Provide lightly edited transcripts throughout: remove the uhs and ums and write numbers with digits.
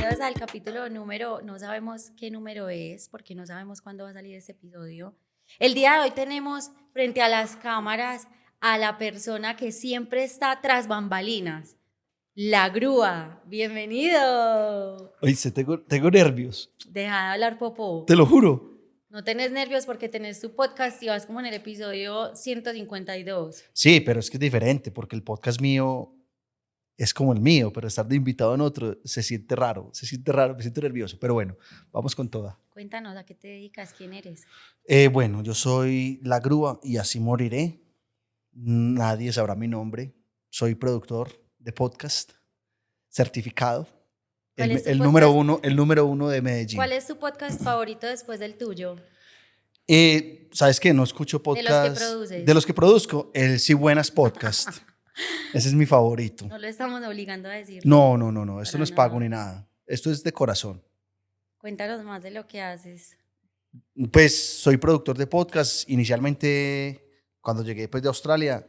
bienvenidos al capítulo número, no sabemos qué número es, porque no sabemos cuándo va a salir este episodio. El día de hoy tenemos frente a las cámaras a la persona que siempre está tras bambalinas, la grúa. Bienvenido. Oíste, tengo nervios, Deja de hablar, Popó. te lo juro. No tenés nervios porque tenés tu podcast y vas como en el episodio 152. Sí, pero es que es diferente porque el podcast mío es como el mío, pero estar de invitado en otro se siente raro, me siento nervioso. Pero bueno, vamos con toda. Cuéntanos, ¿a qué te dedicas? ¿Quién eres? Bueno, yo soy La Grúa y así moriré. Nadie sabrá mi nombre. Soy productor de podcast, certificado. ¿Cuál es tu El podcast? número uno de Medellín. ¿Cuál es tu podcast favorito después del tuyo? ¿Sabes qué? No escucho De los que podcast. produces. De los que produzco, el Si Buenas Podcast. Ese es mi favorito. No lo estamos obligando a decir. No. Esto Para no es pago nada. ni nada. Esto es de corazón. Cuéntanos más de lo que haces. Pues soy productor de podcast. Inicialmente, cuando llegué pues, de Australia,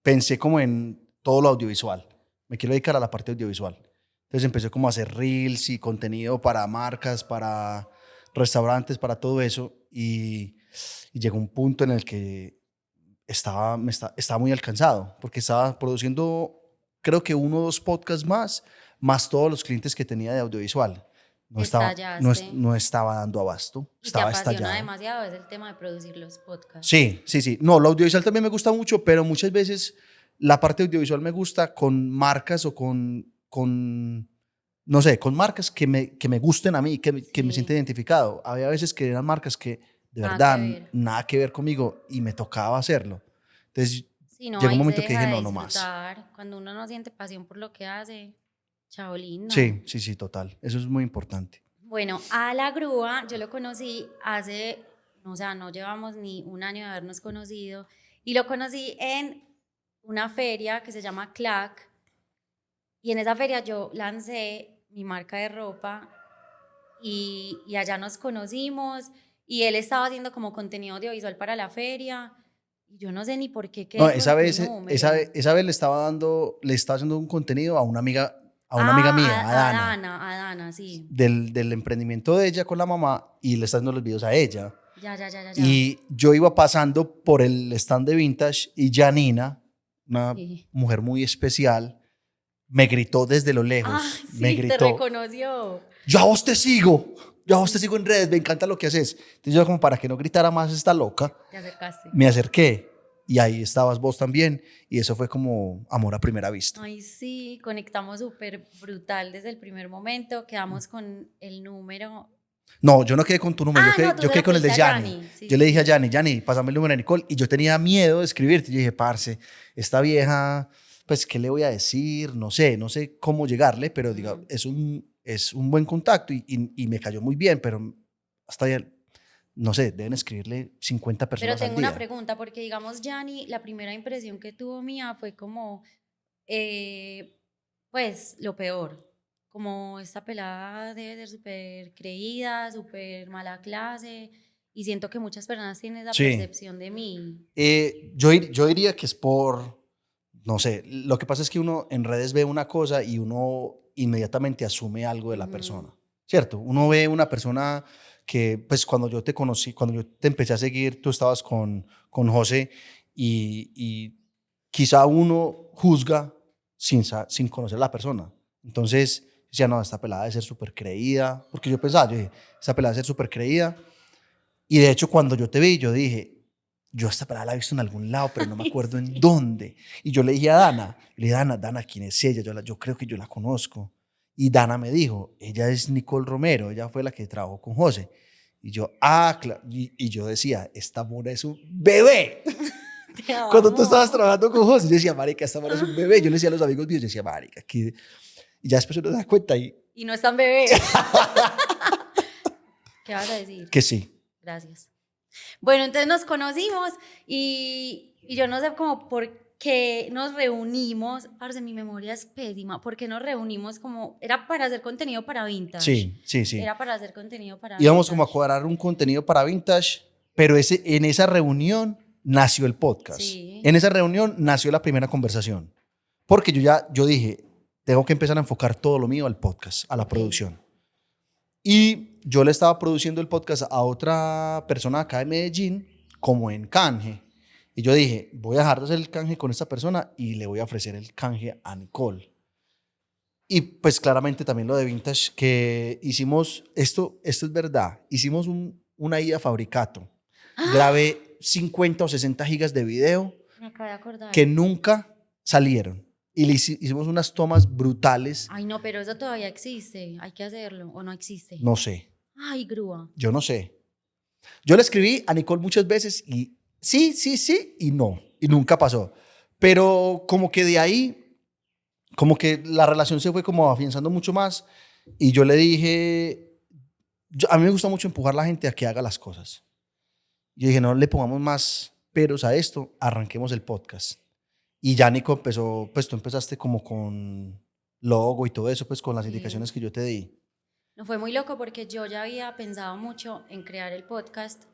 pensé como en todo lo audiovisual. Me quiero dedicar a la parte audiovisual. Entonces empecé como a hacer reels y contenido para marcas, para restaurantes, para todo eso. Y llegó un punto en el que estaba muy alcanzado, porque estaba produciendo, creo que 1 o 2 podcasts más todos los clientes que tenía de audiovisual. Estallaste. No estaba dando abasto, Y te estaba apasiona estallado. demasiado es el tema de producir los podcasts. Sí. No, lo audiovisual también me gusta mucho, pero muchas veces la parte audiovisual me gusta con marcas o no sé, con marcas que me gusten a mí, que me Sí. sienta identificado. Había veces que eran marcas que de Nada verdad que ver. nada que ver conmigo y me tocaba hacerlo. Entonces Sí, no, llegó un ahí se momento que deja dije, de no, no más. disfrutar. Cuando uno no siente pasión por lo que hace, chaolín, no. Sí, total. Eso es muy importante. Bueno, a la grúa yo lo conocí hace, o sea, no llevamos ni un año de habernos conocido, y lo conocí en una feria que se llama CLAC, y en esa feria yo lancé mi marca de ropa y allá nos conocimos, y él estaba haciendo como contenido audiovisual para la feria, y yo no sé ni por qué quedé No, con esa tu vez, número. esa vez le estaba haciendo un contenido a una amiga mía, a Dana, A Dana, sí. del emprendimiento de ella con la mamá, y le está haciendo los videos a ella. Ya. Y yo iba pasando por el stand de Vintage y Janina, una Sí. mujer muy especial, me gritó desde lo lejos. Ah, Me sí, te gritó, reconoció. yo a vos te sigo en redes, me encanta lo que haces. Entonces yo como para que no gritara más esta loca, Te acercaste. me acerqué y ahí estabas vos también y eso fue como amor a primera vista. Ay, sí, conectamos súper brutal desde el primer momento, quedamos con el número. No, yo no quedé con tu número, Ah, no, tú yo se quedé lo con el de pediste a Yanni. Yanni, sí, Yo le sí, dije a sí. Yanni, pásame el número de Nicole y yo tenía miedo de escribirte. Yo dije, parce, esta vieja, pues, ¿qué le voy a decir? No sé cómo llegarle, pero diga, es un buen contacto y me cayó muy bien, pero hasta ya, no sé, deben escribirle 50 Pero personas al tengo día. una pregunta, porque digamos, Yanni, la primera impresión que tuvo mía fue como, pues, lo peor. Como esta pelada debe ser súper creída, súper mala clase, y siento que muchas personas tienen esa Sí. percepción de mí. Yo diría que es por, no sé, lo que pasa es que uno en redes ve una cosa y uno inmediatamente asume algo de la persona, ¿cierto? Uno ve una persona que, pues cuando yo te conocí, cuando yo te empecé a seguir, tú estabas con José y quizá uno juzga sin conocer a la persona. Entonces, decía, no, esta pelada debe ser súper creída, porque yo pensaba, yo dije, esta pelada debe ser súper creída. Y de hecho, cuando yo te vi, yo dije, yo esta pelada la he visto en algún lado, pero no me acuerdo en dónde. Y yo le dije a Dana, Dana, ¿quién es ella? Yo creo que yo la conozco. Y Dana me dijo, ella es Nicole Romero, ella fue la que trabajó con José. Y yo, claro. Y yo decía, esta mona es un bebé. Te Cuando tú amo. estabas trabajando con José, yo decía, marica, esta mona es un bebé. Yo le decía a los amigos míos, yo decía, marica, que... Y ya después uno se da cuenta Y no es tan bebé. ¿Qué vas a decir? que sí. Gracias. Bueno, entonces nos conocimos y yo no sé cómo por qué nos reunimos. Parce, mi memoria es pésima. ¿Por qué nos reunimos? Como era para hacer contenido para Vintage. Sí. Era para hacer contenido para Íbamos Vintage. como a cuadrar un contenido para Vintage, pero en esa reunión nació el podcast. Sí. En esa reunión nació la primera conversación. Porque yo dije, tengo que empezar a enfocar todo lo mío al podcast, a la producción. Y yo le estaba produciendo el podcast a otra persona acá de Medellín, como en canje. Y yo dije, voy a dejar de hacer el canje con esta persona y le voy a ofrecer el canje a Nicole. Y pues claramente también lo de Vintage, que hicimos, esto es verdad, hicimos una ida fabricato. Grabé 50 o 60 gigas de video Me acabo de acordar. que nunca salieron. Y hicimos unas tomas brutales. Ay, no, pero eso todavía existe. Hay que hacerlo. ¿O no existe? No sé, Ay, grúa. yo no sé. Yo le escribí a Nicole muchas veces y sí, sí, sí y no. Y nunca pasó. Pero como que de ahí, como que la relación se fue como afianzando mucho más. Y yo le dije, a mí me gusta mucho empujar a la gente a que haga las cosas. Yo dije, no le pongamos más peros a esto, arranquemos el podcast. Y ya Nico empezó, pues tú empezaste como con logo y todo eso, pues con las Sí. indicaciones que yo te di. No fue muy loco porque yo ya había pensado mucho en crear el podcast,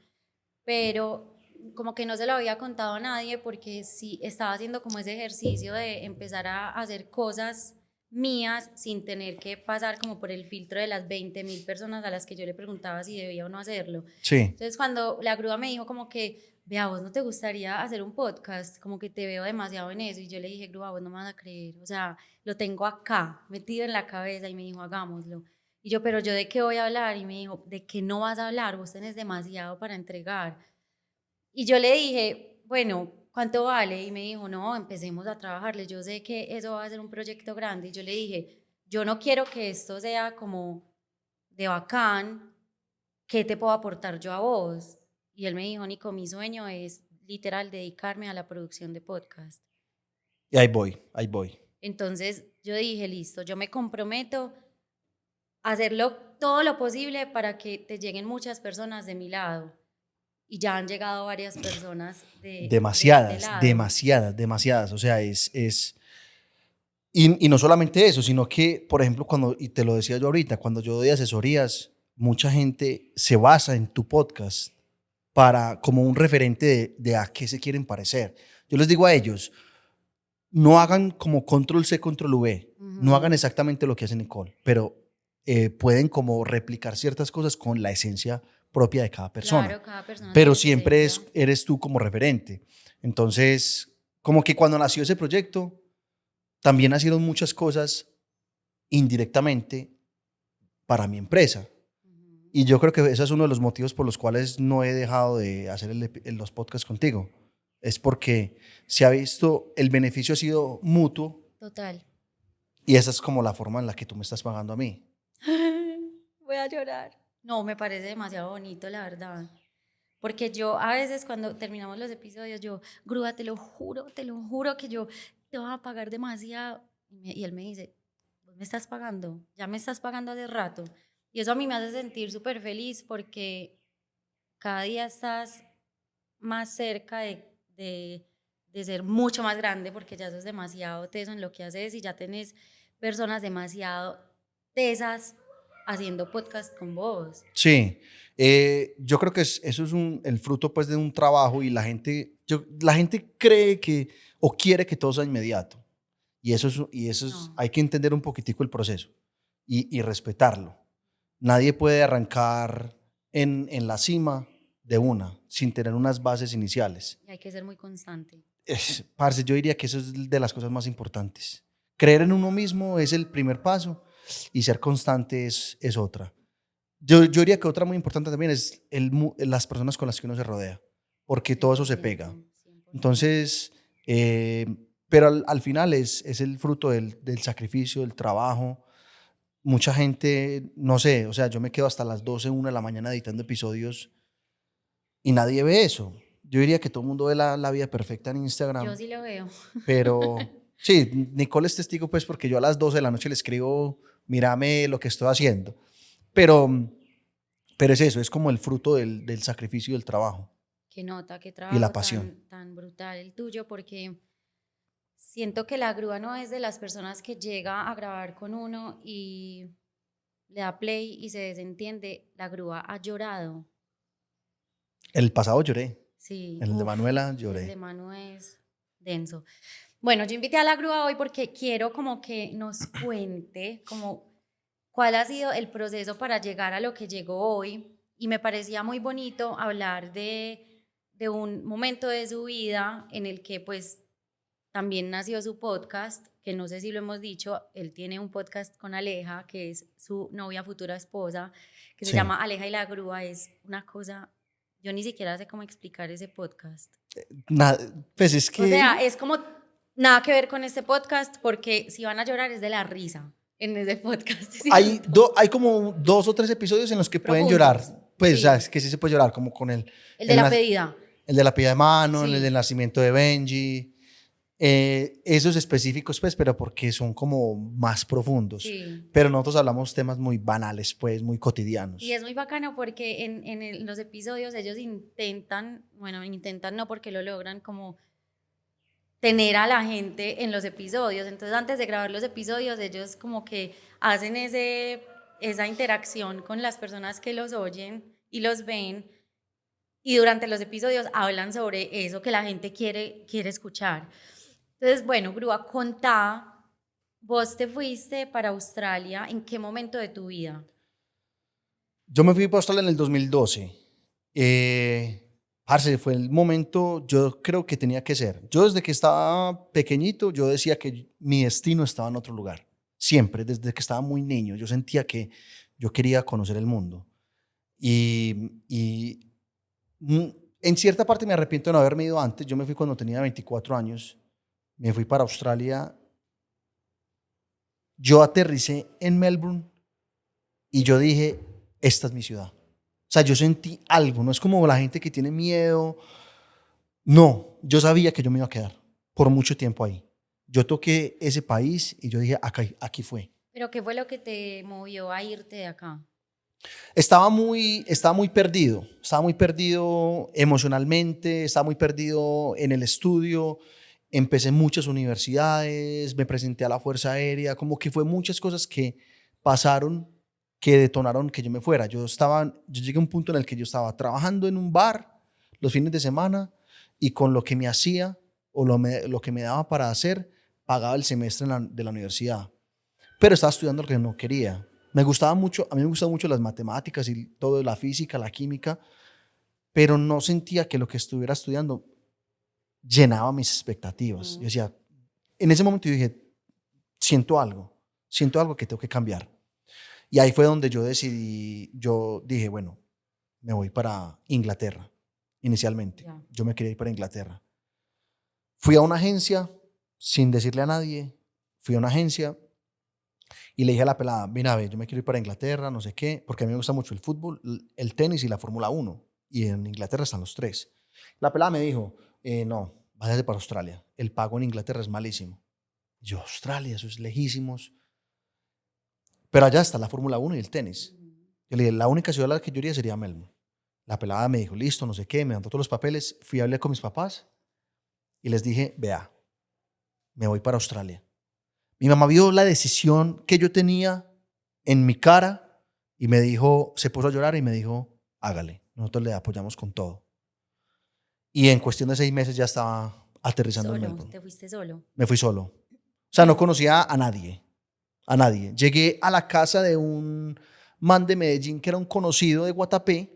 pero como que no se lo había contado a nadie porque sí estaba haciendo como ese ejercicio de empezar a hacer cosas mías sin tener que pasar como por el filtro de las 20.000 personas a las que yo le preguntaba si debía o no hacerlo. Sí, Entonces cuando la grúa me dijo como que, vea, vos no te gustaría hacer un podcast, como que te veo demasiado en eso, y yo le dije, grúa, vos no me vas a creer, o sea, lo tengo acá, metido en la cabeza, y me dijo, hagámoslo. Y yo, pero yo de qué voy a hablar, y me dijo, ¿de qué no vas a hablar? Vos tenés demasiado para entregar. Y yo le dije, bueno, ¿cuánto vale? Y me dijo, no, empecemos a trabajarle. Yo sé que eso va a ser un proyecto grande. Y yo le dije, yo no quiero que esto sea como de bacán, ¿qué te puedo aportar yo a vos? Y él me dijo, Nico, mi sueño es literal dedicarme a la producción de podcast. y ahí voy, ahí voy. Entonces yo dije, listo, yo me comprometo a hacerlo todo lo posible para que te lleguen muchas personas de mi lado. Y ya han llegado varias personas de este Demasiadas, lado. demasiadas, demasiadas. O sea, y no solamente eso, sino que, por ejemplo, cuando, y te lo decía yo ahorita, cuando yo doy asesorías, mucha gente se basa en tu podcast para, como un referente de a qué se quieren parecer. Yo les digo a ellos, no hagan como control C, control V, no hagan exactamente lo que hace Nicole, pero pueden como replicar ciertas cosas con la esencia propia de cada persona. Claro, cada persona Pero tiene su siempre esencia. eres tú como referente. Entonces, como que cuando nació ese proyecto, también nacieron muchas cosas indirectamente para mi empresa. Y yo creo que ese es uno de los motivos por los cuales no he dejado de hacer los podcasts contigo. Es porque se ha visto, el beneficio ha sido mutuo Total. y esa es como la forma en la que tú me estás pagando a mí. Voy a llorar. No, me parece demasiado bonito, la verdad. Porque yo a veces cuando terminamos los episodios, yo, Grúa, te lo juro que yo te voy a pagar demasiado. Y él me dice, ¿vos me estás pagando? Ya me estás pagando hace rato. Y eso a mí me hace sentir súper feliz porque cada día estás más cerca de ser mucho más grande porque ya sos demasiado teso en lo que haces y ya tenés personas demasiado tesas haciendo podcast con vos. Sí, yo creo que eso es el fruto pues de un trabajo y la gente cree que o quiere que todo sea inmediato. No. Hay que entender un poquitico el proceso y respetarlo. Nadie puede arrancar en la cima de una sin tener unas bases iniciales. Y hay que ser muy constante. Parce, yo diría que eso es de las cosas más importantes. Creer en uno mismo es el primer paso y ser constante es otra. Yo diría que otra muy importante también es las personas con las que uno se rodea, porque todo eso se 100%, pega. 100%. Entonces, pero al final es el fruto del sacrificio, del trabajo. Mucha gente, no sé, o sea, yo me quedo hasta las 12, 1 de la mañana editando episodios y nadie ve eso. Yo diría que todo el mundo ve la vida perfecta en Yo Instagram, sí lo veo. pero sí, Nicole es testigo pues porque yo a las 12 de la noche le escribo, mírame lo que estoy haciendo. Pero, pero es eso, es como el fruto del sacrificio y del trabajo Qué nota, qué y la trabajo pasión. tan brutal el tuyo, porque siento que la grúa no es de las personas que llega a grabar con uno y le da play y se desentiende. La grúa ha llorado. El pasado lloré, Sí, en el de uff, Manuela el de lloré. Manu es denso. Bueno, yo invité a la grúa hoy porque quiero como que nos cuente como cuál ha sido el proceso para llegar a lo que llegó hoy. Y me parecía muy bonito hablar de un momento de su vida en el que pues también nació su podcast, que no sé si lo hemos dicho, él tiene un podcast con Aleja, que es su novia futura esposa, que se Sí. llama Aleja y la grúa. Es una cosa, yo ni siquiera sé cómo explicar ese podcast. Nada, pues es O sea, que es como nada que ver con este podcast porque si van a llorar es de la risa en ese podcast, ¿cierto? hay como 2 o 3 episodios en los que pueden llorar. Profundos, Pues, o sea, es sí. que sí se puede llorar, como con El de el, la nas- pedida, el de la pilla de mano, el del sí, nacimiento de Benji. Esos específicos, pues, pero porque son como más profundos. sí. Pero nosotros hablamos temas muy banales, pues, muy Y cotidianos. es muy bacano porque los episodios ellos intentan, bueno, intentan no porque lo logran, como tener a la gente en los episodios. Entonces, antes de grabar los episodios, ellos como que hacen esa interacción con las personas que los oyen y los ven. Y durante los episodios hablan sobre eso que la gente quiere escuchar. Entonces, bueno, Grúa, contá, vos te fuiste para Australia, ¿en qué momento de tu vida? Yo me fui para Australia en el 2012. Parce, fue el momento, yo creo que tenía que ser. Yo desde que estaba pequeñito, yo decía que mi destino estaba en otro lugar. Siempre, desde que estaba muy niño, yo sentía que yo quería conocer el mundo. Y mm, en cierta parte me arrepiento de no haberme ido antes. Yo me fui cuando tenía 24 años. Me fui para Australia. Yo aterricé en Melbourne y yo dije, esta es mi ciudad. O sea, yo sentí algo, no es como la gente que tiene miedo. No, yo sabía que yo me iba a quedar por mucho tiempo ahí. Yo toqué ese país y yo dije, aquí fue. ¿Pero qué fue lo que te movió a irte de acá? Estaba muy perdido emocionalmente, estaba muy perdido en el estudio. Empecé en muchas universidades, me presenté a la Fuerza Aérea, como que fue muchas cosas que pasaron que detonaron que yo me fuera. Yo llegué a un punto en el que yo estaba trabajando en un bar los fines de semana y con lo que me hacía o lo que me daba para hacer, pagaba el semestre de la universidad. Pero estaba estudiando lo que no quería. Me gustaba mucho, a mí me gustaban mucho las matemáticas y todo, la física, la química, pero no sentía que lo que estuviera estudiando llenaba mis expectativas. Yo Mm. decía, en ese momento yo dije, siento algo que tengo que cambiar. Y ahí fue donde yo dije, bueno, me voy para Inglaterra, inicialmente. Ya. Yo me quería ir para Inglaterra. Fui a una agencia, sin decirle a nadie, fui a una agencia y le dije a la pelada, mira, ve, yo me quiero ir para Inglaterra, no sé qué, porque a mí me gusta mucho el fútbol, el tenis y la Fórmula 1. Y en Inglaterra están los tres. La pelada me dijo, no, váyase para Australia. El pago en Inglaterra es malísimo. Yo, Australia, eso es lejísimos. Pero allá está la Fórmula 1 y el tenis. Yo le dije, la única ciudad a la que yo iría sería Melbourne. La pelada me dijo, listo, no sé qué, me mandó todos los papeles. Fui a hablar con mis papás y les dije, vea, me voy para Australia. Mi mamá vio la decisión que yo tenía en mi cara y me dijo, se puso a llorar y me dijo, hágale, nosotros le apoyamos con todo. Y en cuestión de 6 meses ya estaba aterrizando en Solo, Melbourne. te fuiste solo. Me fui solo. O sea, no conocía a nadie, a nadie. Llegué a la casa de un man de Medellín que era un conocido de Guatapé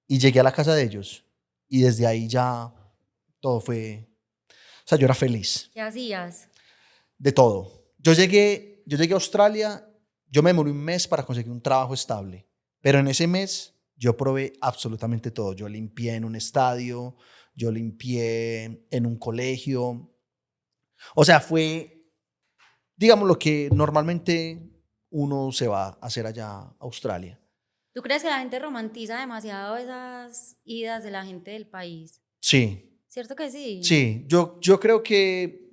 y llegué a la casa de ellos. Y desde ahí ya todo fue, o sea, yo era feliz. ¿Qué hacías? De todo. Yo llegué a Australia, yo me demoré un mes para conseguir un trabajo estable, pero en ese mes yo probé absolutamente todo. Yo limpié en un estadio, yo limpié en un colegio. O sea, fue, digamos, lo que normalmente uno se va a hacer allá a Australia. ¿Tú crees que la gente romantiza demasiado esas idas de la gente del país? Sí, ¿Cierto que sí? sí, yo creo que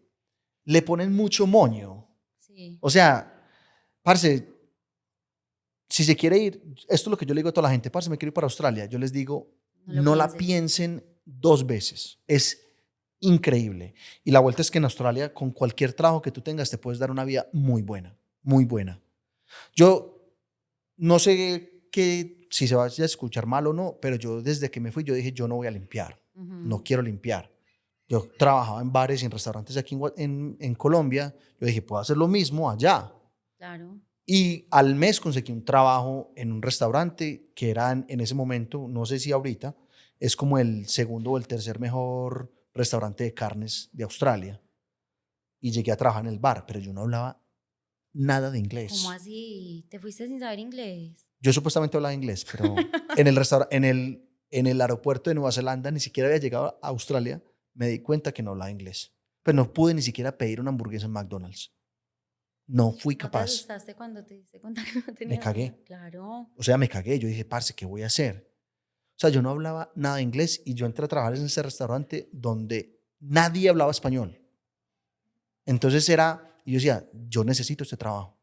le ponen mucho moño. Sí, O sea, parce, si se quiere ir, esto es lo que yo le digo a toda la gente, parce, me quiero ir para Australia. Yo les digo, no lo no la piensen. piensen 2 veces. Es increíble. Y la vuelta es que en Australia, con cualquier trabajo que tú tengas, te puedes dar una vida muy buena, muy buena. Yo no sé si se va a escuchar mal o no, pero yo desde que me fui, yo dije, yo no voy a limpiar, no Ujú. quiero limpiar. Yo trabajaba en bares y en restaurantes aquí en Colombia. Yo dije, puedo hacer lo mismo allá. Claro. Y al mes conseguí un trabajo en un restaurante que era en ese momento, no sé si ahorita, es como el segundo o el tercer mejor restaurante de carnes de Australia. Y llegué a trabajar en el bar, pero yo no hablaba nada de ¿Cómo inglés. así? ¿Te fuiste sin saber inglés? Yo supuestamente hablaba inglés, pero en el aeropuerto de Nueva Zelanda, ni siquiera había llegado a Australia, me di cuenta que no hablaba inglés. Pero no pude ni siquiera pedir una hamburguesa en McDonald's. No fui ¿No te capaz. asustaste cuando te diste cuenta que no Me tenías cagué. nada? Claro. O sea, me cagué. Yo dije, parce, ¿qué voy a hacer? O sea, yo no hablaba nada de inglés y yo entré a trabajar en ese restaurante donde nadie hablaba español. Entonces y yo decía, yo necesito este trabajo.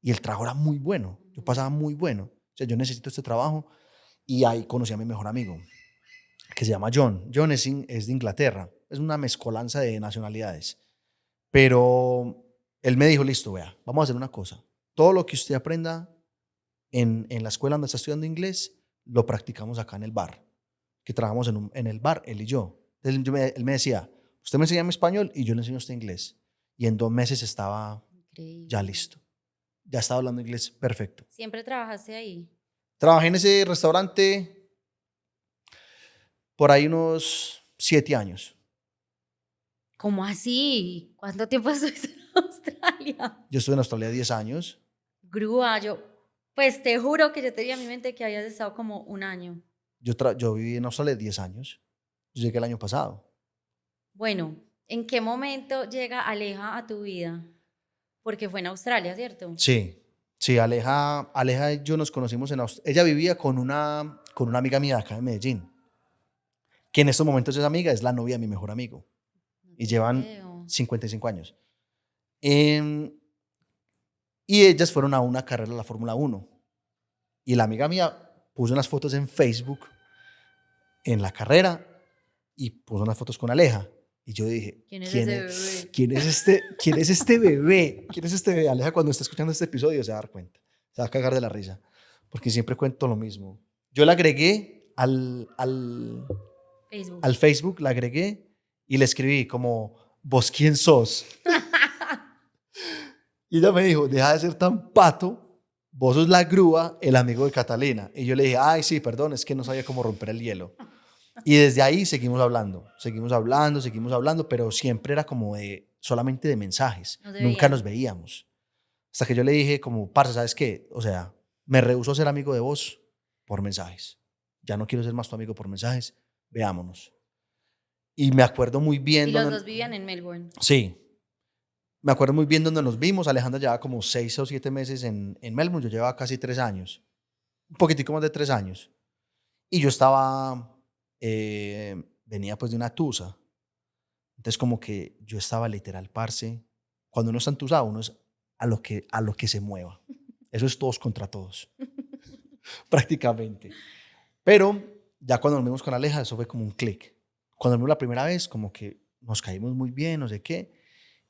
Y el trabajo era muy bueno. Yo pasaba muy bueno. O sea, yo necesito este trabajo. Y ahí conocí a mi mejor amigo, que se llama John. John es de Inglaterra. Es una mezcolanza de nacionalidades. Pero él me dijo, listo, vea, vamos a hacer una cosa. Todo lo que usted aprenda en la escuela donde está estudiando inglés, lo practicamos acá en el bar. Que trabajamos en el bar, él y yo. Entonces él me decía, usted me enseña mi español y yo le enseño a usted inglés. Y en 2 meses estaba ya Increíble. listo. Ya estaba hablando inglés perfecto. ¿Siempre trabajaste ahí? Trabajé en ese restaurante por ahí unos 7 años. ¿Cómo así? ¿Cuánto tiempo estuviste en Australia? Yo estuve en Australia 10 años. Grúa, pues te juro que yo tenía en mi mente que habías estado como un año. Yo viví en Australia 10 años. Yo llegué el año pasado. Bueno, ¿en qué momento llega Aleja a tu vida? Porque fue en Australia, ¿cierto? Sí, sí, Aleja y yo nos conocimos en Australia. Ella vivía con una amiga mía de acá de Medellín, que en estos momentos esa amiga es la novia de mi mejor amigo No y te llevan creo. 55 años. Em, y ellas fueron a una carrera de la Fórmula 1. Y la amiga mía puso unas fotos en Facebook en la carrera y puso unas fotos con Aleja. Y yo dije, ¿Quién es ese bebé? ¿quién es este bebé? ¿Quién es este bebé? Aleja cuando esté escuchando este episodio se va a dar cuenta. Se va a cagar de la risa. Porque siempre cuento lo mismo. Yo la agregué Facebook. al Facebook, la agregué y le escribí como, ¿vos quién sos? Y ella me dijo, deja de ser tan pato, vos sos la grúa, el amigo de Catalina. Y yo le dije, ay, sí, perdón, es que no sabía cómo romper el hielo. Y desde ahí seguimos hablando, pero siempre era como solamente de mensajes. No se Nunca veían. nos veíamos. Hasta que yo le dije como, parce, ¿sabes qué? O sea, me rehúso a ser amigo de vos por mensajes. Ya no quiero ser más tu amigo por mensajes. Veámonos. Y me acuerdo muy bien Y los dónde... dos vivían en Melbourne. Sí, me acuerdo muy bien dónde nos vimos. Alejandra llevaba como 6 o 7 meses en Melbourne. Yo llevaba casi 3 años. Un poquitico más de 3 años. Y yo venía pues de una tusa. Entonces como que yo estaba literal, parce. Cuando uno está entusado, uno es a lo que se mueva. Eso es todos contra todos, prácticamente. Pero ya cuando nos vimos con Aleja, eso fue como un clic. Cuando nos vimos la primera vez, como que nos caímos muy bien, no sé qué.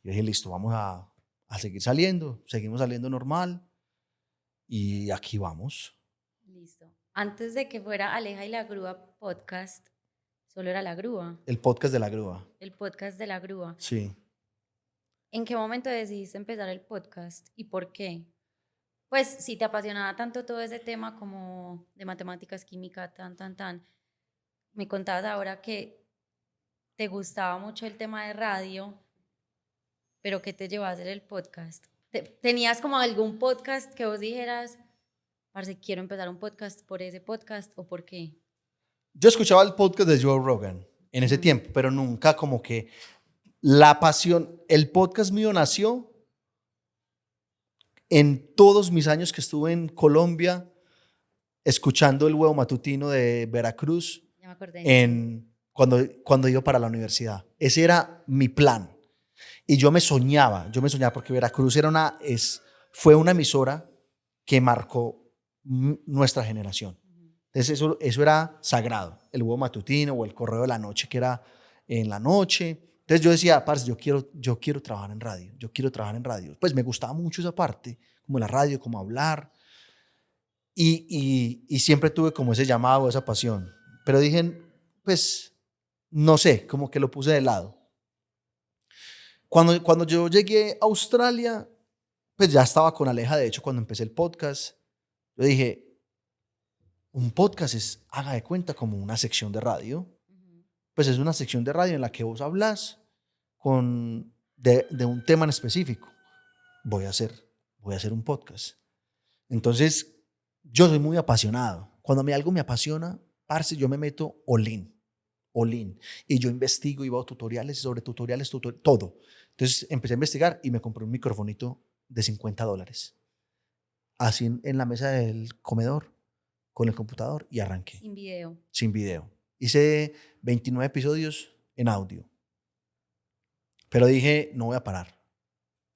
Yo dije, listo, vamos a seguir saliendo. Seguimos saliendo normal. Y aquí vamos. Listo. Antes de que fuera Aleja y la Grúa podcast, solo era la Grúa, El podcast de la grúa. el podcast de la Grúa. Sí. ¿En qué momento decidiste empezar el podcast y por qué? Pues si te apasionaba tanto todo ese tema como de matemáticas, química, tan, me contabas ahora que te gustaba mucho el tema de radio, pero ¿qué te llevó a hacer el podcast? ¿Tenías como algún podcast que vos dijeras, parce, quiero empezar un podcast por ese podcast o por qué? Yo escuchaba el podcast de Joe Rogan en ese tiempo, pero nunca como que la pasión, el podcast mío nació en todos mis años que estuve en Colombia, escuchando el huevo matutino de Veracruz Ya me acordé. cuando iba para la universidad. Ese era mi plan. Y yo me soñaba porque Veracruz fue una emisora que marcó nuestra generación. Entonces eso era sagrado, el huevo matutino o el correo de la noche que era en la noche. Entonces yo decía, parce, yo quiero trabajar en radio, yo quiero trabajar en radio. Pues me gustaba mucho esa parte, como la radio, como hablar. Y siempre tuve como ese llamado, esa pasión. Pero dije, pues no sé, como que lo puse de lado. Cuando yo llegué a Australia, pues ya estaba con Aleja, de hecho, cuando empecé el podcast, yo dije, un podcast es, haga de cuenta, como una sección de radio. Ujú. Pues es una sección de radio en la que vos hablas de un tema en específico. Voy a hacer un podcast. Entonces, yo soy muy apasionado. Cuando a mí algo me apasiona, parce, yo me meto all in. Y yo investigo y veo tutoriales sobre tutoriales, todo. Entonces, empecé a investigar y me compré un microfonito de $50. Así en la mesa del comedor, con el computador, y arranqué, Sin video. sin video. Hice 29 episodios en audio. Pero dije, no voy a parar,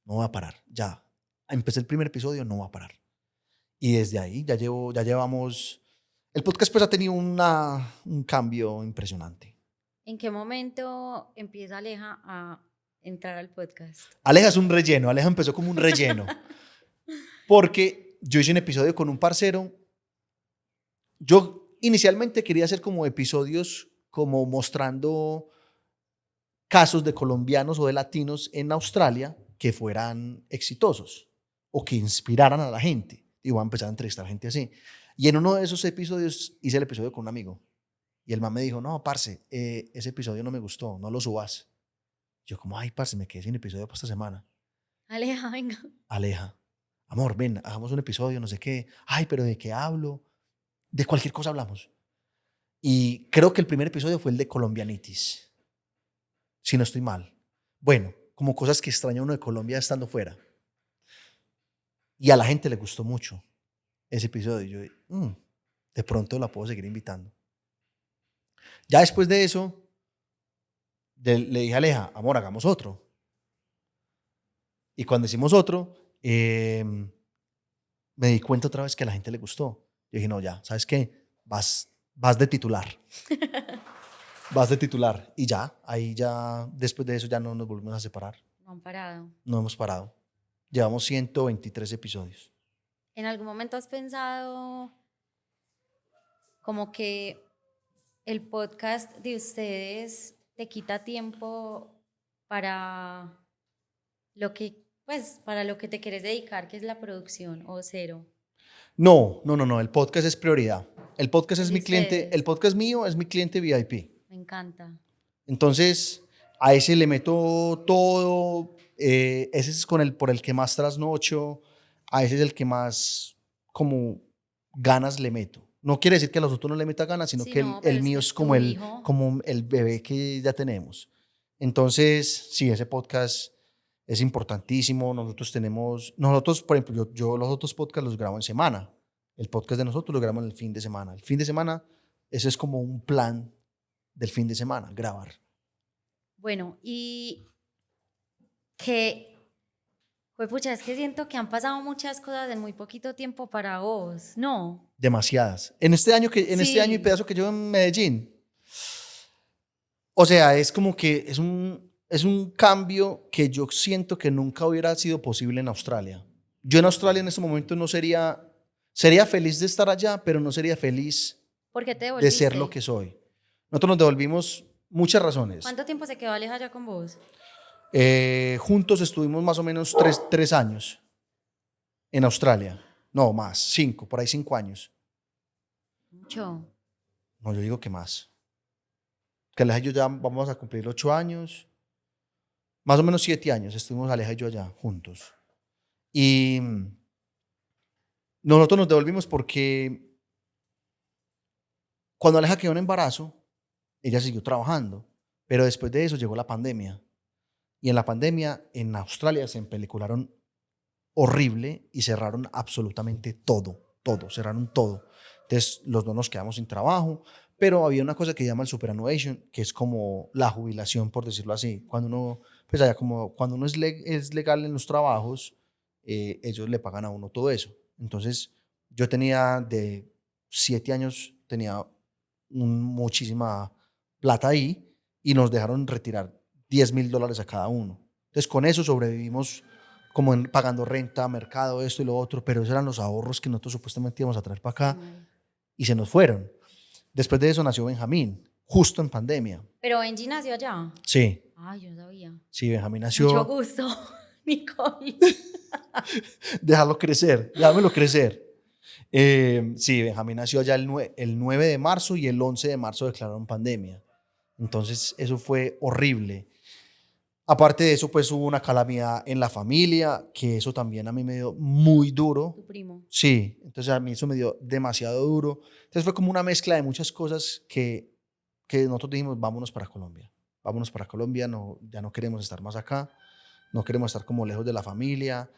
no voy a parar. Ya, empecé el primer episodio, no voy a parar. Y desde ahí ya llevamos, el podcast pues ha tenido un cambio impresionante. ¿En qué momento empieza Aleja a entrar al podcast? Aleja es un relleno, Aleja empezó como un relleno. Porque yo hice un episodio con un parcero. Yo inicialmente quería hacer como episodios como mostrando casos de colombianos o de latinos en Australia que fueran exitosos o que inspiraran a la gente. Y voy a empezar a entrevistar gente así. Y en uno de esos episodios hice el episodio con un amigo. Y el man me dijo, no, parce, ese episodio no me gustó, no lo subas. Yo como, ay, parce, me quedé sin episodio para esta semana. Aleja, venga. Aleja, amor, ven, hagamos un episodio, no sé qué. Ay, pero ¿de qué hablo? De cualquier cosa hablamos. Y creo que el primer episodio fue el de colombianitis, si no estoy mal. Bueno, como cosas que extraña uno de Colombia estando fuera. Y a la gente le gustó mucho ese episodio. Yo, de pronto la puedo seguir invitando. Ya después de eso, le dije a Aleja, amor, hagamos otro. Y cuando hicimos otro, me di cuenta otra vez que a la gente le gustó. Yo dije, no, ya, ¿sabes qué? Vas de titular. Vas de titular. Y ya, ahí ya, después de eso ya no nos volvimos a separar. No han parado. No hemos parado. Llevamos 123 episodios. ¿En algún momento has pensado como que el podcast de ustedes te quita tiempo para lo que, pues, para lo que te quieres dedicar, que es la producción, o cero? No. El podcast es prioridad. El podcast El es de mi cliente, ustedes. el podcast mío es mi cliente VIP. Me encanta. Entonces, a ese le meto todo. Ese es por el que más trasnocho. A ese es el que más como ganas le meto. No quiere decir que a los otros no le meta ganas, sino Sí, que no, pero el es mío que es es tu hijo. como el bebé que ya tenemos. Entonces, sí, ese podcast es importantísimo. Nosotros, por ejemplo, yo los otros podcasts los grabo en semana. El podcast de nosotros lo grabamos el fin de semana. El fin de semana, ese es como un plan del fin de semana, grabar. Bueno, y que, pues pucha, es que siento que han pasado muchas cosas en muy poquito tiempo para vos, ¿no? Demasiadas. En este año y Sí, pedazo que llevo en Medellín, o sea, es como que es un cambio que yo siento que nunca hubiera sido posible en Australia. Yo en Australia en este momento no sería feliz de estar allá, pero no sería feliz ¿por qué te de ser lo devolviste? que soy. Nosotros nos devolvimos muchas razones. ¿Cuánto tiempo se quedó Aleja allá con vos? Juntos estuvimos más o menos 3 años en Australia. No, más, 5, por ahí 5 años. Mucho. No, yo digo que más. Que Aleja y yo ya vamos a cumplir 8 años. Más o menos 7 años estuvimos Aleja y yo allá juntos. Y nosotros nos devolvimos porque cuando Aleja quedó en embarazo, ella siguió trabajando. Pero después de eso llegó la pandemia. Y en la pandemia en Australia se empelicularon horrible y cerraron absolutamente todo, cerraron todo. Entonces los dos nos quedamos sin trabajo, pero había una cosa que llama el superannuation, que es como la jubilación, por decirlo así. Cuando uno, pues allá como cuando uno es legal en los trabajos, ellos le pagan a uno todo eso. Entonces yo tenía de 7 años, tenía muchísima plata ahí y nos dejaron retirar $10,000 a cada uno. Entonces con eso sobrevivimos como pagando renta, mercado, esto y lo otro, pero esos eran los ahorros que nosotros supuestamente íbamos a traer para acá Ay, y se nos fueron. Después de eso nació Benjamín. justo en pandemia. Pero Benji nació allá. Sí, Ay, yo no sabía. sí, Benjamín Mucho nació. gusto, Nicole. Déjalo crecer, déjamelo crecer. Sí, Benjamín nació allá el 9 de marzo y el 11 de marzo declararon pandemia. Entonces, eso fue horrible. Aparte de eso, pues hubo una calamidad en la familia, que eso también a mí me dio muy duro. Tu primo. Sí, entonces a mí eso me dio demasiado duro. Entonces fue como una mezcla de muchas cosas que nosotros dijimos, vámonos para Colombia, no, ya no queremos estar más acá, no queremos estar como lejos de la familia.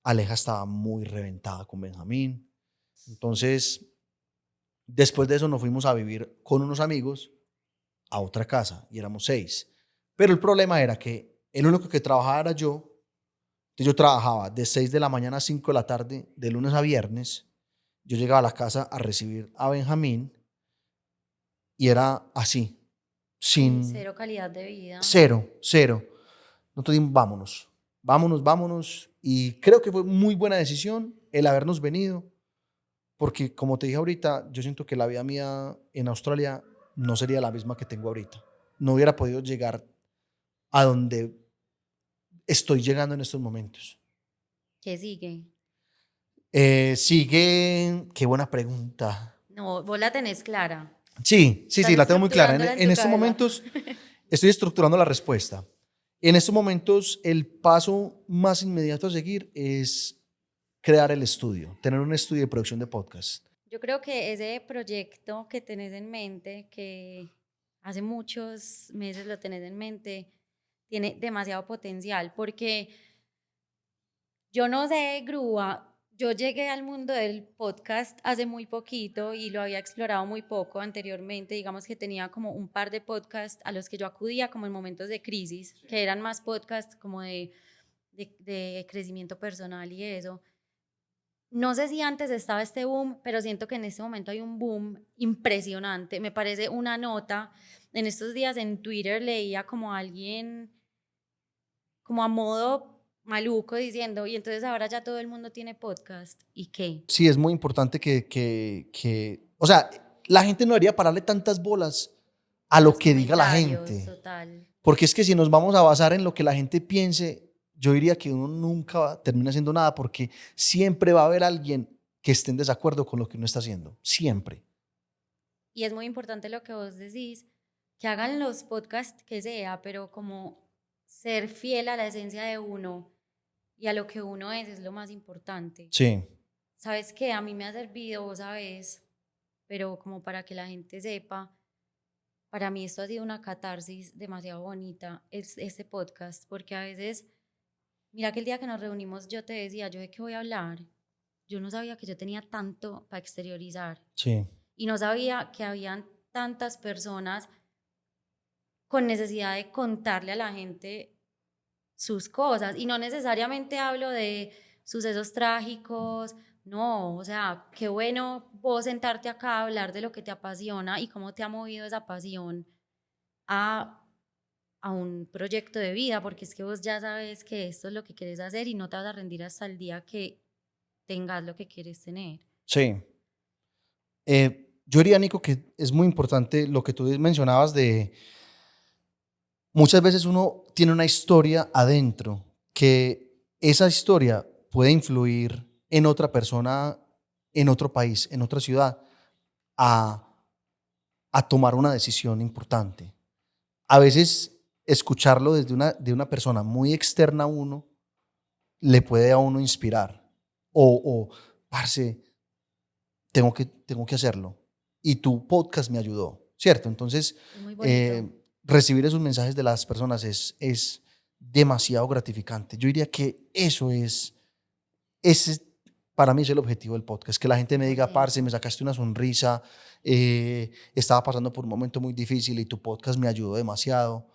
Aleja estaba muy reventada con Benjamín. Entonces, después de eso nos fuimos a vivir con unos amigos a otra casa y éramos 6. Pero el problema era que el único que trabajaba era yo. Entonces yo trabajaba de 6 de la mañana a 5 de la tarde, de lunes a viernes. Yo llegaba a la casa a recibir a Benjamín y era así, Sí, sin cero calidad de vida. cero, cero. Nosotros dijimos, vámonos, vámonos, vámonos. Y creo que fue muy buena decisión el habernos venido, porque como te dije ahorita, yo siento que la vida mía en Australia no sería la misma que tengo ahorita. No hubiera podido llegar a donde estoy llegando en estos momentos. ¿Qué sigue? Sigue, qué buena pregunta. No, vos la tenés clara. Sí, sí, Estás sí, la tengo muy clara. estructurándola en En tu estos cabeza. momentos estoy estructurando la respuesta. En estos momentos, el paso más inmediato a seguir es crear el estudio, tener un estudio de producción de podcast. Yo creo que ese proyecto que tenés en mente, que hace muchos meses lo tenés en mente, tiene demasiado potencial, porque yo no sé, Grúa, yo llegué al mundo del podcast hace muy poquito y lo había explorado muy poco anteriormente. Digamos que tenía como un par de podcasts a los que yo acudía como en momentos de crisis, que eran más podcasts como de crecimiento personal y eso. No sé si antes estaba este boom, pero siento que en este momento hay un boom impresionante. Me parece una nota. En estos días en Twitter leía como alguien, como a modo maluco, diciendo, y entonces ahora ya todo el mundo tiene podcast. ¿Y qué? Sí, es muy importante o sea, la gente no debería pararle tantas bolas a lo Los que diga la comentarios, gente. total. Porque es que si nos vamos a basar en lo que la gente piense, yo diría que uno nunca termina haciendo nada porque siempre va a haber alguien que esté en desacuerdo con lo que uno está haciendo. Siempre. Y es muy importante lo que vos decís, que hagan los podcasts que sea, pero como ser fiel a la esencia de uno y a lo que uno es lo más importante. Sí, ¿Sabes qué? A mí me ha servido, vos sabes, pero como para que la gente sepa, para mí esto ha sido una catarsis demasiado bonita, este podcast, porque a veces, mira que el día que nos reunimos yo te decía, ¿yo de qué voy a hablar? Yo no sabía que yo tenía tanto para exteriorizar sí, y no sabía que habían tantas personas con necesidad de contarle a la gente sus cosas. Y no necesariamente hablo de sucesos trágicos, no, o sea, qué bueno vos sentarte acá a hablar de lo que te apasiona y cómo te ha movido esa pasión a, a un proyecto de vida, porque es que vos ya sabes que esto es lo que quieres hacer y no te vas a rendir hasta el día que tengas lo que quieres tener. sí. Yo diría, Nico, que es muy importante lo que tú mencionabas de muchas veces uno tiene una historia adentro, que esa historia puede influir en otra persona, en otro país, en otra ciudad, a, a tomar una decisión importante. A veces escucharlo de una persona muy externa a uno le puede a uno inspirar parce, tengo que hacerlo. Y tu podcast me ayudó, ¿cierto? Entonces, Es muy bonito. recibir esos mensajes de las personas es demasiado gratificante. Yo diría que ese para mí es el objetivo del podcast, que la gente me diga, parce, 100%. me sacaste una sonrisa, estaba pasando por un momento muy difícil y tu podcast me ayudó demasiado.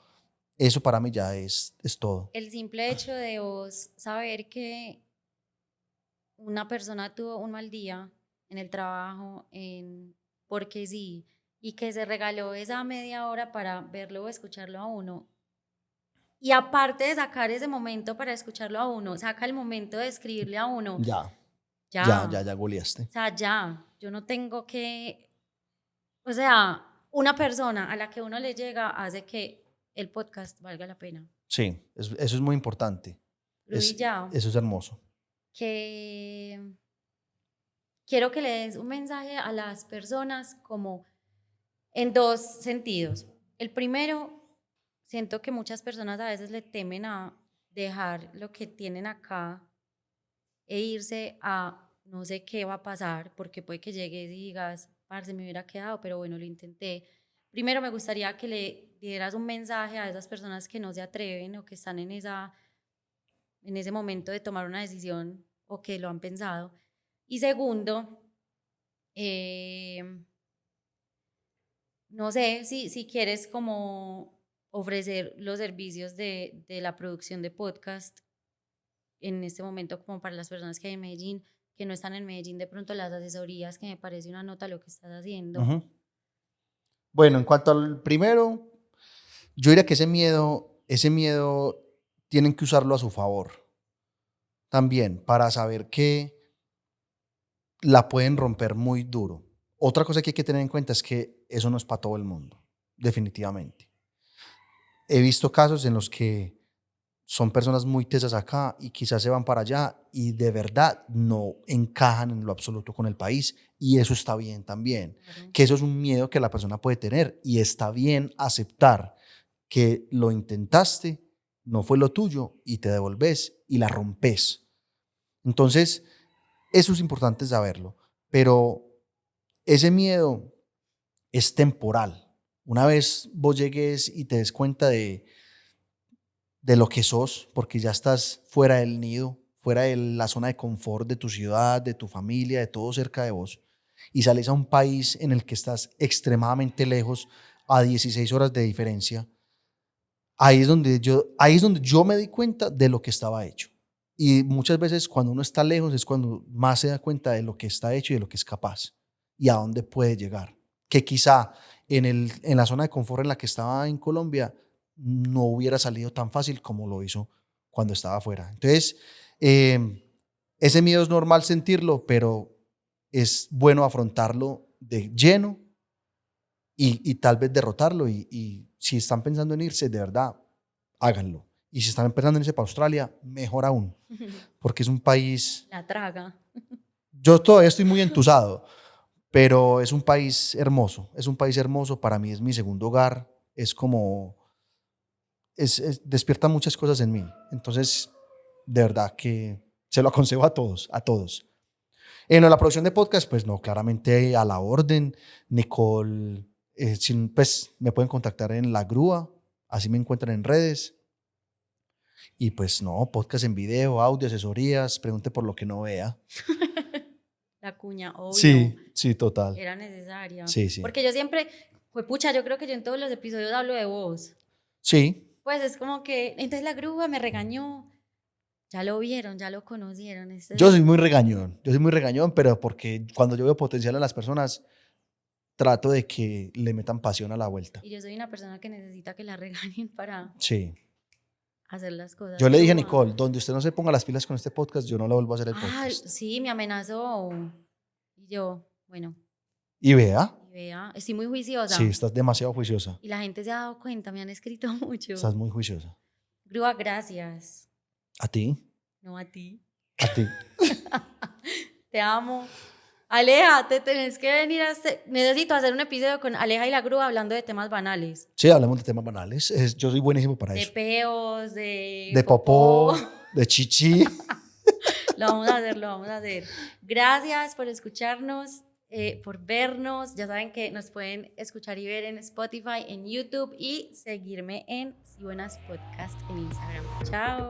Eso para mí ya es todo. El simple hecho de vos saber que una persona tuvo un mal día en el trabajo, porque sí, y que se regaló esa media hora para verlo o escucharlo a uno. Y aparte de sacar ese momento para escucharlo a uno, saca el momento de escribirle a uno. Ya, Ya, ya goleaste. o sea, ya, yo no tengo que, o sea, una persona a la que uno le llega hace que el podcast valga la pena. Sí, eso es muy importante. Luis, ya, Eso es hermoso. que quiero que le des un mensaje a las personas como en dos sentidos. El primero, siento que muchas personas a veces le temen a dejar lo que tienen acá e irse a no sé qué va a pasar, porque puede que llegues y digas, parce, me hubiera quedado, pero bueno, lo intenté. Primero me gustaría que le dieras un mensaje a esas personas que no se atreven o que están en ese momento de tomar una decisión o que lo han pensado. Y segundo, no sé si quieres como ofrecer los servicios de la producción de podcast en este momento como para las personas que hay en Medellín, que no están en Medellín, de pronto las asesorías, que me parece una nota lo que estás haciendo. Uh-huh. Bueno, en cuanto al primero, yo diría que ese miedo tienen que usarlo a su favor también para saber que la pueden romper muy duro. Otra cosa que hay que tener en cuenta es que eso no es para todo el mundo, definitivamente. He visto casos en los que son personas muy tesas acá y quizás se van para allá y de verdad no encajan en lo absoluto con el país, y eso está bien también. Claro. Que eso es un miedo que la persona puede tener y está bien aceptar que lo intentaste, no fue lo tuyo y te devolves y la rompes. Entonces, eso es importante saberlo, pero ese miedo es temporal. Una vez vos llegues y te des cuenta de lo que sos, porque ya estás fuera del nido, fuera de la zona de confort de tu ciudad, de tu familia, de todo cerca de vos, y sales a un país en el que estás extremadamente lejos, a 16 horas de diferencia, ahí es donde yo me di cuenta de lo que estaba hecho. Y muchas veces cuando uno está lejos es cuando más se da cuenta de lo que está hecho y de lo que es capaz y a dónde puede llegar. Que quizá en la zona de confort en la que estaba en Colombia no hubiera salido tan fácil como lo hizo cuando estaba afuera. Entonces, ese miedo es normal sentirlo, pero es bueno afrontarlo de lleno y tal vez derrotarlo. Y si están pensando en irse, de verdad, háganlo. Y si están pensando en irse para Australia, mejor aún, porque es un país... La traga. Yo todavía estoy muy entusado, pero es un país hermoso. Es un país hermoso. Para mí es mi segundo hogar. Es como... despierta muchas cosas en mí. Entonces, de verdad que se lo aconsejo a todos, a todos. En la producción de podcast, pues no, claramente a la orden. Nicole, pues me pueden contactar en La Grúa, así me encuentran en redes. Y pues no, podcast en video, audio, asesorías, pregunte por lo que no vea. La cuña, obvio. Sí, total. Era necesaria. Sí. Porque yo siempre, pues pucha, yo creo que yo en todos los episodios hablo de vos. Sí. Pues es como que, entonces La Grúa me regañó. Ya lo vieron, ya lo conocieron. Yo soy muy regañón, pero porque cuando yo veo potencial en las personas, trato de que le metan pasión a la vuelta. Y yo soy una persona que necesita que la regañen para hacer las cosas. Yo le dije a Nicole, donde usted no se ponga las pilas con este podcast, yo no le vuelvo a hacer el podcast. Sí, me amenazó. Y yo, bueno. Y vea. Estoy muy juiciosa. Sí, estás demasiado juiciosa. Y la gente se ha dado cuenta, me han escrito mucho. Estás muy juiciosa. Grúa, gracias. ¿A ti? No, a ti. A ti. Te amo. Aleja, te tenés que venir necesito hacer un episodio con Aleja y La Grúa hablando de temas banales. Sí, hablamos de temas banales. Yo soy buenísimo para eso. De peos, de popó, de chichi. Lo vamos a hacer. Gracias por escucharnos, por vernos. Ya saben que nos pueden escuchar y ver en Spotify, en YouTube y seguirme en Si Buenas Podcast en Instagram. Chao.